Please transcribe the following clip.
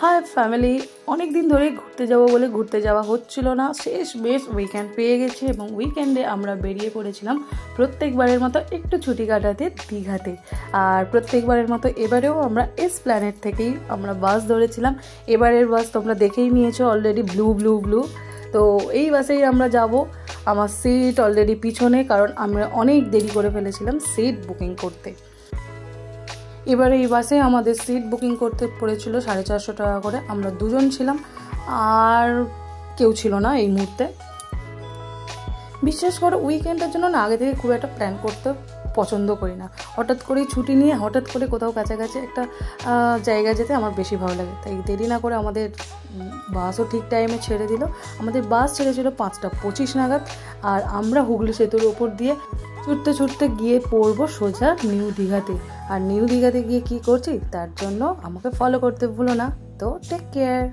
High family, অনেক দিন ধরেই ঘুরতে যাব বলে ঘুরতে যাওয়া হচ্ছিল না। শেষ বেশ উইকেন্ড পেয়ে গেছে এবং উইকেন্ডে আমরা বেরিয়ে পড়েছিলাম প্রত্যেকবারের মতো একটু ছুটি কাটাতে দীঘাতে। আর প্রত্যেকবারের মতো এবারেও আমরা এসপ্ল্যানেড থেকেই আমরা বাস ধরেছিলাম। এবারের বাস তোমরা দেখেই নিয়েছো অলরেডি, ব্লু ব্লু ব্লু। তো এই বাসেই আমরা যাব। আমার সিট অলরেডি পিছনে, কারণ আমরা অনেক দেরি করে ফেলেছিলাম সিট বুকিং করতে। এবারে এই বাসে আমাদের সিট বুকিং করতে পড়েছিল 450 টাকা করে। আমরা দুজন ছিলাম, আর কেউ ছিল না এই মুহূর্তে। বিশ্বাস করো, উইকেন্ডের জন্য না আগে থেকে খুব একটা প্ল্যান করতে পছন্দ করি না। হঠাৎ করেই ছুটি নিয়ে হঠাৎ করে কোথাও কাছাকাছি একটা জায়গায় যেতে আমার বেশি ভালো লাগে। তাই দেরি না করে আমাদের বাসও ঠিক টাইমে ছেড়ে দিল। আমাদের বাস ছেড়েছিল 5:25 নাগাদ, আর আমরা হুগলি সেতুর ওপর দিয়ে ছুটতে ছুটতে গিয়ে পড়বো সোজা নিউ দীঘাতে। আর নিউ দীঘাতে গিয়ে কী করছি তার জন্য আমাকে ফলো করতে ভুলো না। তো টেক কেয়ার।